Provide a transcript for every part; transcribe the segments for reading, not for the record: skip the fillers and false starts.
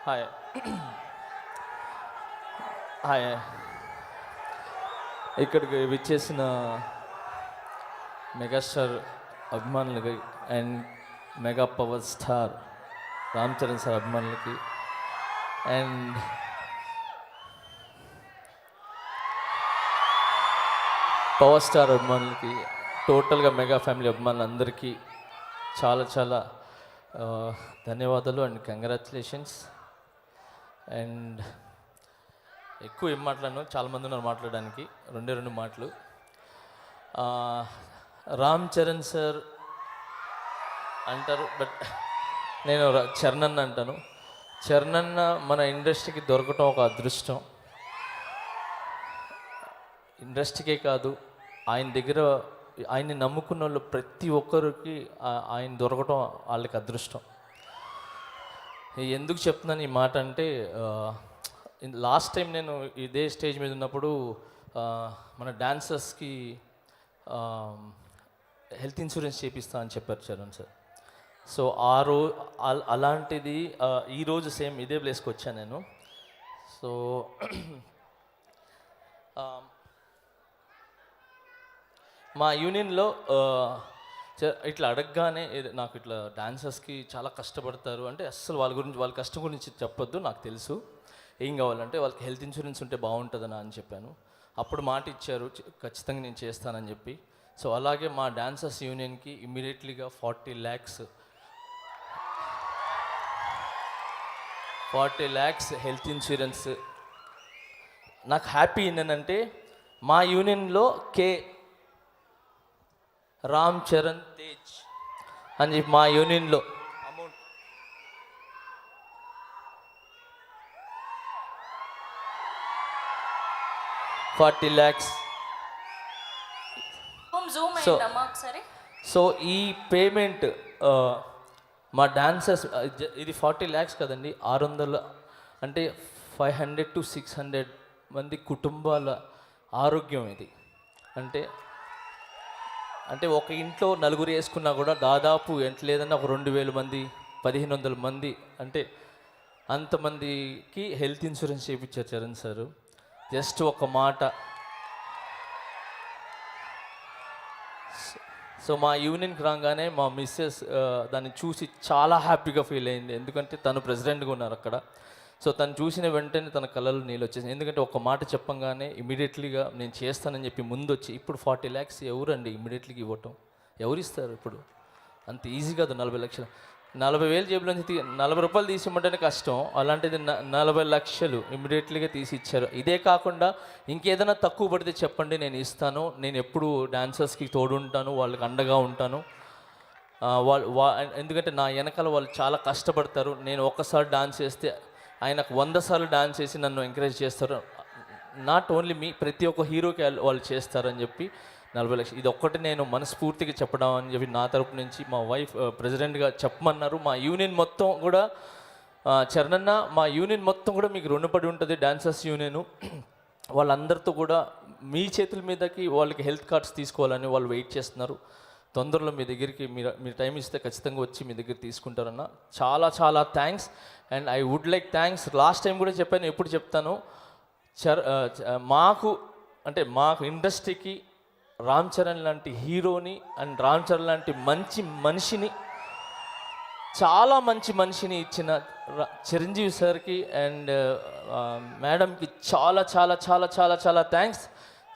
Hi hi ఇక్కడికి విచ్చేసిన megastar అభిమానులకి and mega power star Ram Charan sir అభిమానులకి అండ్ పవర్ స్టార్ అభిమానులకి టోటల్గా మెగా ఫ్యామిలీ అభిమానులందరికీ చాలా చాలా ధన్యవాదాలు అండ్ కంగ్రాచులేషన్స్. అండ్ ఎక్కువ ఏం మాట్లాడను, చాలామంది ఉన్నారు మాట్లాడడానికి. రెండు మాటలు. రామ్ చరణ్ సార్ అంటారు, బట్ నేను చరణ్ అన్న అంటాను. చరణ్ అన్న మన ఇండస్ట్రీకి దొరకటం ఒక అదృష్టం. ఇండస్ట్రీకే కాదు, ఆయన దగ్గర ఆయన్ని నమ్ముకున్న వాళ్ళు ప్రతి ఒక్కరికి ఆయన దొరకటం వాళ్ళకి అదృష్టం. ఎందుకు చెప్తున్నాను ఈ మాట అంటే, లాస్ట్ టైం నేను ఇదే స్టేజ్ మీద ఉన్నప్పుడు మన డాన్సర్స్కి హెల్త్ ఇన్సూరెన్స్ చేపిస్తా అని చెప్పారు చరణ్ సార్. సో అలాంటిది ఈరోజు సేమ్ ఇదే ప్లేస్కి వచ్చాను నేను. సో మా యూనియన్లో ఇట్లా అడగగానే నాకు ఇట్లా డాన్సర్స్కి చాలా కష్టపడతారు అంటే అస్సలు వాళ్ళ కష్టం గురించి చెప్పొద్దు, నాకు తెలుసు. ఏం కావాలంటే వాళ్ళకి హెల్త్ ఇన్సూరెన్స్ ఉంటే బాగుంటుందని అని చెప్పాను. అప్పుడు మాట ఇచ్చారు, ఖచ్చితంగా నేను చేస్తానని చెప్పి. సో అలాగే మా డాన్సర్స్ యూనియన్కి ఇమ్మీడియట్లీగా 40 lakhs హెల్త్ ఇన్సూరెన్స్. నాకు హ్యాపీ ఏంటంటే మా యూనియన్లో రామ్ చరణ్ తేజ్ అని చెప్పి మా యూనియన్లో అమౌంట్ 40 lakhs. సో ఈ పేమెంట్ మా డాన్సర్స్, ఇది 40 lakhs కదండి, 600 అంటే 500 to 600 మంది కుటుంబాల ఆరోగ్యం ఇది. అంటే ఒక ఇంట్లో నలుగురు వేసుకున్నా కూడా దాదాపు ఎంత లేదన్నా ఒక 2000 మంది 1500 మంది అంటే అంతమందికి హెల్త్ ఇన్సూరెన్స్ చేయించారు చరణ్ సారు. జస్ట్ ఒక మాట. సో మా యూనియన్కి రాగానే మా మిస్సెస్ దాన్ని చూసి చాలా హ్యాపీగా ఫీల్ అయింది, ఎందుకంటే తను ప్రెసిడెంట్గా ఉన్నారు అక్కడ. సో తను చూసిన వెంటనే తన కళ్ళలో నీళ్ళు వచ్చేసింది, ఎందుకంటే ఒక మాట చెప్పంగానే ఇమీడియట్లీగా నేను చేస్తానని చెప్పి ముందు వచ్చి. ఇప్పుడు 40 lakhs ఎవరండి ఇమీడియట్లీగా ఇవ్వటం, ఎవరు ఇస్తారు ఇప్పుడు? అంత ఈజీ కాదు. 40 లక్షలు, 40,000 జేబులో నుంచి 40 రూపాయలు తీసి ఇవ్వమంటేనే కష్టం, అలాంటిది 40 లక్షలు ఇమీడియట్లీగా తీసి ఇచ్చారు. ఇదే కాకుండా ఇంకేదైనా తక్కువ పడితే చెప్పండి, నేను ఇస్తాను. నేను ఎప్పుడు డాన్సర్స్కి తోడుంటాను, వాళ్ళకి అండగా ఉంటాను. ఎందుకంటే నా వెనకాల వాళ్ళు చాలా కష్టపడతారు. నేను ఒక్కసారి డాన్స్ చేస్తే ఆయనకు 100 సార్లు డాన్స్ చేసి నన్ను ఎంకరేజ్ చేస్తారు. నాట్ ఓన్లీ మీ, ప్రతి ఒక్క హీరోకి వాళ్ళు చేస్తారని చెప్పి 40 లక్షలు. ఇది ఒక్కటి నేను మనస్ఫూర్తిగా చెప్పడం అని చెప్పి నా తరపు నుంచి మా వైఫ్ ప్రెసిడెంట్గా చెప్పమన్నారు. మా యూనియన్ మొత్తం కూడా చరణన్న, మా యూనియన్ మొత్తం కూడా మీకు రుణపడి ఉంటుంది. డాన్సర్స్ యూనియన్ వాళ్ళందరితో కూడా మీ చేతుల మీదకి వాళ్ళకి హెల్త్ కార్డ్స్ తీసుకోవాలని వాళ్ళు వెయిట్ చేస్తున్నారు. తొందరలో మీ దగ్గరికి మీరు టైం ఇస్తే ఖచ్చితంగా వచ్చి మీ దగ్గర తీసుకుంటారన్న. చాలా చాలా thanks. And I would like thanks, last time కూడా చెప్పాను, ఎప్పుడు చెప్తాను, మాకు ఇండస్ట్రీకి రామ్ చరణ్ లాంటి హీరోని అండ్ రామ్ చరణ్ లాంటి మంచి మనిషిని, చాలా మంచి మనిషిని ఇచ్చిన చిరంజీవి సార్కి అండ్ మేడంకి చాలా చాలా చాలా చాలా చాలా థ్యాంక్స్.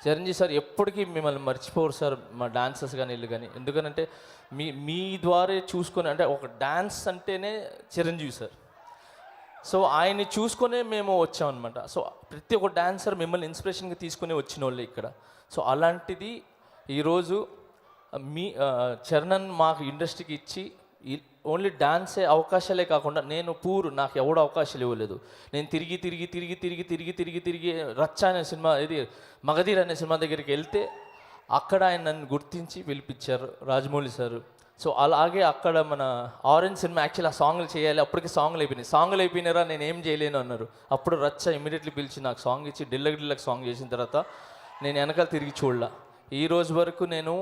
చిరంజీవి సార్ ఎప్పటికీ మిమ్మల్ని మర్చిపోరు సార్, మా డాన్సర్స్ కానీ వీళ్ళు కానీ. ఎందుకంటే మీ ద్వారా చూసుకొని, అంటే ఒక డాన్స్ అంటేనే చిరంజీవి సార్. సో ఆయన్ని చూసుకొనే మేము వచ్చామన్నమాట. సో ప్రతి ఒక్క డాన్సర్ మిమ్మల్ని ఇన్స్పిరేషన్గా తీసుకుని వచ్చిన వాళ్ళు ఇక్కడ. సో అలాంటిది ఈరోజు చరణ్ మాకు ఇండస్ట్రీకి ఇచ్చి ఓన్లీ డాన్సే అవకాశాలే కాకుండా, నాకు ఎవడో అవకాశాలు ఇవ్వలేదు. నేను తిరిగి రచ్చ అనే సినిమా, ఇది మగధీర్ అనే సినిమా దగ్గరికి వెళ్తే అక్కడ ఆయన నన్ను గుర్తించి పిలిపించారు రాజమౌళి సారు. సో అలాగే అక్కడ మన ఆరెంజ్ సినిమా యాక్చువల్లీ ఆ సాంగ్లు చేయాలి, అప్పటికి సాంగ్లు అయిపోయినారా, నేను ఏం చేయలేను అన్నారు. అప్పుడు రచ్చ ఇమీడియట్లీ పిలిచి నాకు సాంగ్ ఇచ్చి డిల్లకి సాంగ్ చేసిన తర్వాత నేను వెనకాల తిరిగి చూడలా. ఈ రోజు వరకు నేను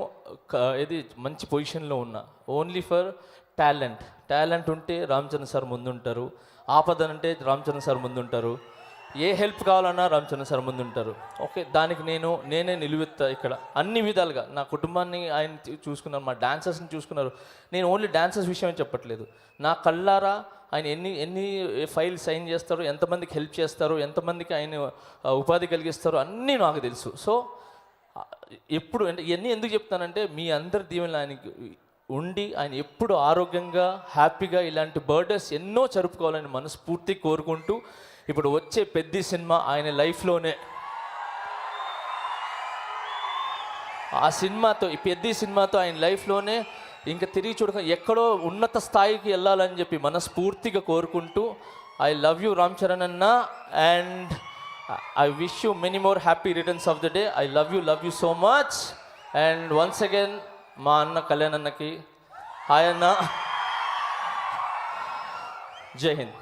ఇది మంచి పొజిషన్లో ఉన్నా. ఓన్లీ ఫర్ టాలెంట్ ఉంటే రామ్ చరణ్ సార్ ముందుంటారు. ఆపదనంటే రామ్ చరణ్ సార్ ముందుంటారు, ఏ హెల్ప్ కావాలన్నా రామ్ చరణ్ సార్ ముందుంటారు. ఓకే, దానికి నేనే నిలువెత్తా ఇక్కడ అన్ని విధాలుగా. నా కుటుంబాన్ని ఆయన చూసుకున్నారు, మా డాన్సర్స్ని చూసుకున్నారు. నేను ఓన్లీ డాన్సర్స్ విషయమే చెప్పట్లేదు, నా కళ్ళారా ఆయన ఎన్ని ఫైల్ సైన్ చేస్తారు, ఎంతమందికి హెల్ప్ చేస్తారు, ఎంతమందికి ఆయన ఉపాధి కలిగిస్తారు, అన్నీ నాకు తెలుసు. సో ఎప్పుడు అంటే ఇవన్నీ ఎందుకు చెప్తానంటే మీ అందరి దీవెనలు ఆయనకి ఉండి ఆయన ఎప్పుడు ఆరోగ్యంగా హ్యాపీగా ఇలాంటి బర్త్డేస్ ఎన్నో జరుపుకోవాలని మనస్ఫూర్తి కోరుకుంటూ, ఇప్పుడు వచ్చే పెద్ద సినిమా ఆయన లైఫ్లోనే, ఆ సినిమాతో, ఈ పెద్ద సినిమాతో ఆయన లైఫ్లోనే ఇంకా తిరిగి చూడక ఎక్కడో ఉన్నత స్థాయికి వెళ్ళాలని చెప్పి మనస్ఫూర్తిగా కోరుకుంటూ, I love you Ram Charan అన్న, and I wish you many more happy returns of the day. I love you so much. And once again మా అన్న కళ్యాణ్ అన్నకి హాయ్ అన్న, జై హింద్.